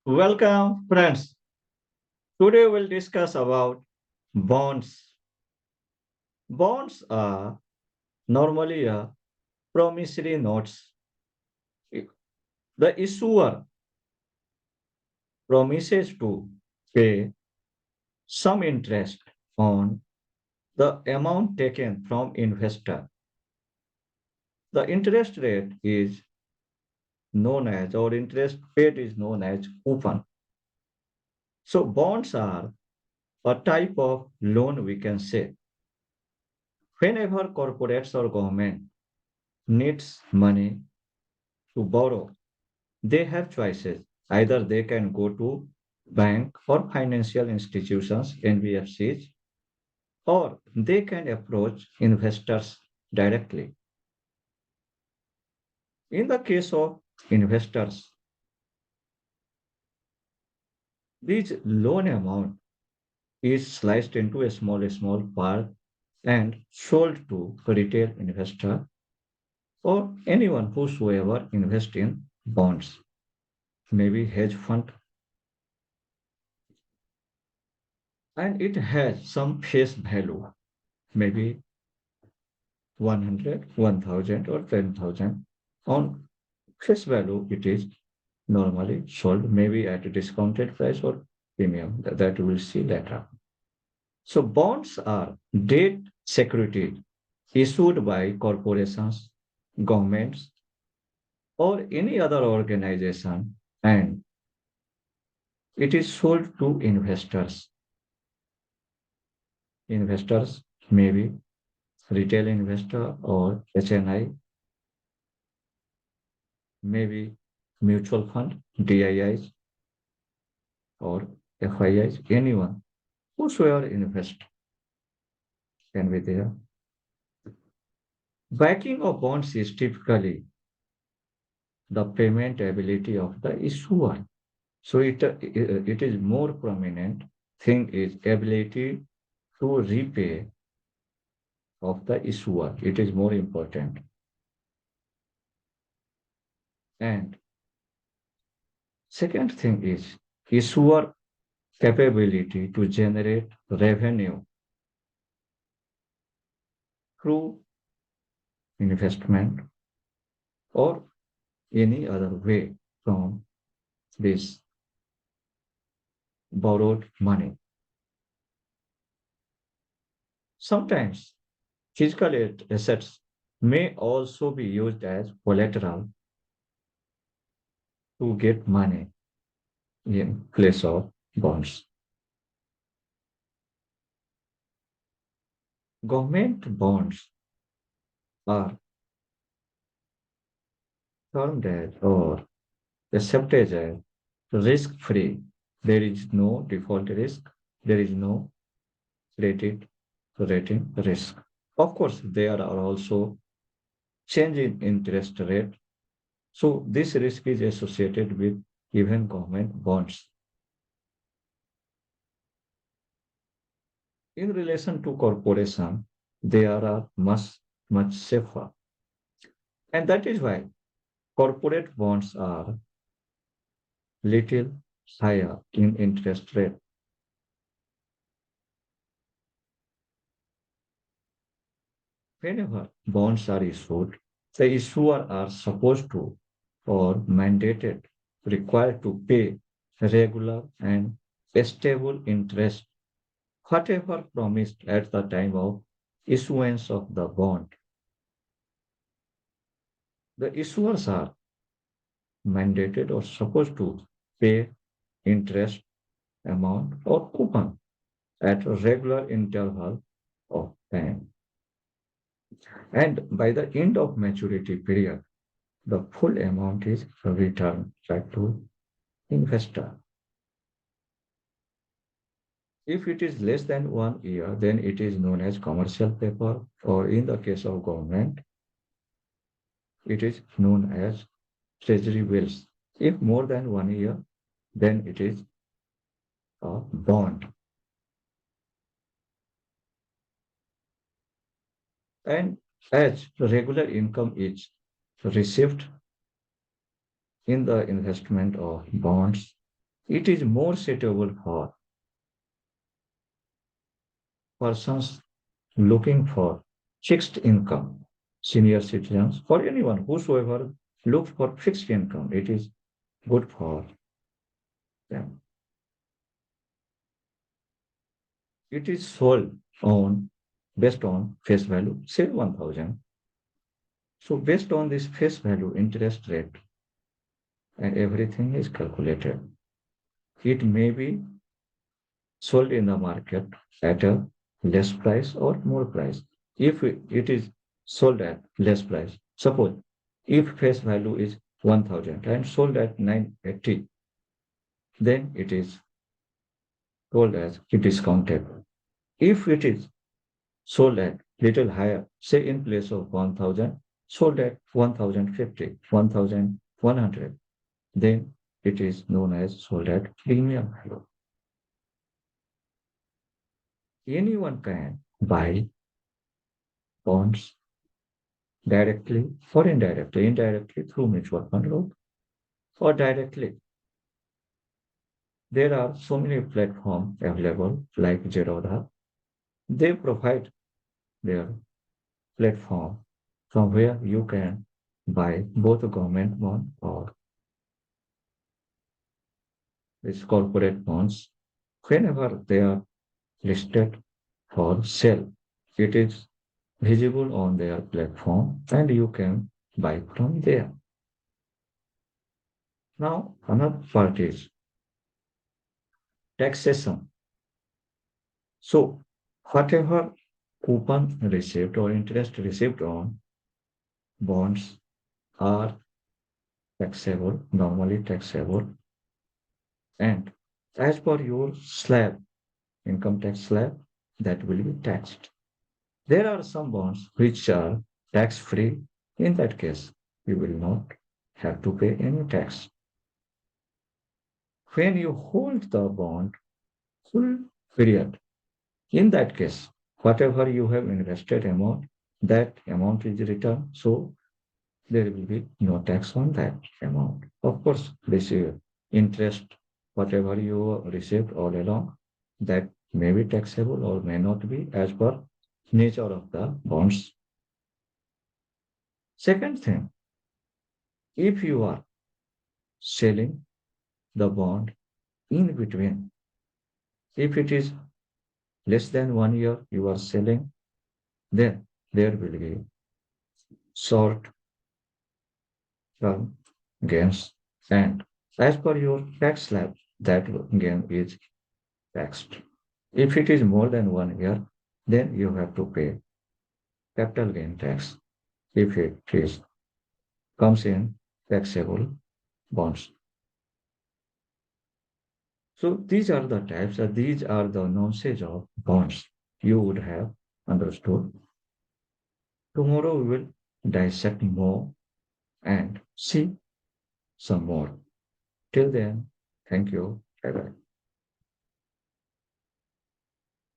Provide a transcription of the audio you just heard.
Welcome, friends. Today we'll discuss about bonds. Bonds are normally a promissory notes. The issuer promises to pay some interest on the amount taken from investor. The interest rate is known as, or interest paid is known as coupon. So bonds are a type of loan, we can say. Whenever corporates or government needs money to borrow, they have choices. Either they can go to bank or financial institutions, NBFCs, or they can approach investors directly. In the case of investors, this loan amount is sliced into a small part and sold to retail investor or anyone whosoever invest in bonds, maybe hedge fund, and it has some face value, maybe 100, 1000, or 10,000. On face value, it is normally sold maybe at a discounted price or premium that we will see later. So bonds are debt securities issued by corporations, governments, or any other organization, and it is sold to investors. Investors, maybe retail investor or HNI, maybe mutual fund, DIIs, or FIIs, anyone whosoever invest can be there. Backing of bonds is typically the payment ability of the issuer. So it is more prominent thing is ability to repay of the issuer. It is more important. And second thing is issuer capability to generate revenue through investment or any other way from this borrowed money. Sometimes physical assets may also be used as collateral to get money in place of bonds. Government bonds are termed as or accepted as risk free. There is no default risk, there is no credit rating risk. Of course, there are also change in interest rate. So this risk is associated with even government bonds. In relation to corporation, they are much safer. And that is why corporate bonds are little higher in interest rate. Whenever bonds are issued, the issuer are supposed to or mandated, required to pay regular and stable interest, whatever promised at the time of issuance of the bond. The issuers are mandated or supposed to pay interest amount or coupon at a regular interval of time. And by the end of maturity period, the full amount is returned back to investor. If it is less than 1 year, then it is known as commercial paper, or in the case of government, it is known as treasury bills. If more than 1 year, then it is a bond. And as regular income is received in the investment of bonds, It is more suitable for persons looking for fixed income, senior citizens, or anyone whosoever looks for fixed income. It is good for them. It is sold on based on face value, say 1000. So based on this face value, interest rate and everything is calculated. It may be sold in the market at a less price or more price. If it is sold at less price, suppose if face value is 1000 and sold at 980, then it is sold as discounted. If it is sold at little higher, say in place of 1000, sold at 1050, 1100, then it is known as sold at premium value. Anyone can buy bonds directly or indirectly, indirectly through mutual fund route or directly. There are so many platforms available like Zerodha. They provide their platform from where you can buy both a government bond or these corporate bonds whenever they are listed for sale. It is visible on their platform and you can buy from there. Now, another part is taxation. So, whatever coupon received or interest received on bonds are taxable, normally taxable, and as per your slab, income tax slab, that will be taxed. There are some bonds which are tax free. In that case, you will not have to pay any tax. When you hold the bond full period, in that case, whatever you have invested amount, that amount is returned. So there will be no tax on that amount. Of course, this interest, whatever you received all along, that may be taxable or may not be as per nature of the bonds. Second thing, if you are selling the bond in between, if it is less than 1 year you are selling, then there will be short term gains. And as per your tax slab, that gain is taxed. If it is more than 1 year, then you have to pay capital gain tax if it is comes in taxable bonds. So these are the types, these are the nonsense of bonds you would have understood. Tomorrow we will dissect more and see some more. Till then, thank you. Bye bye.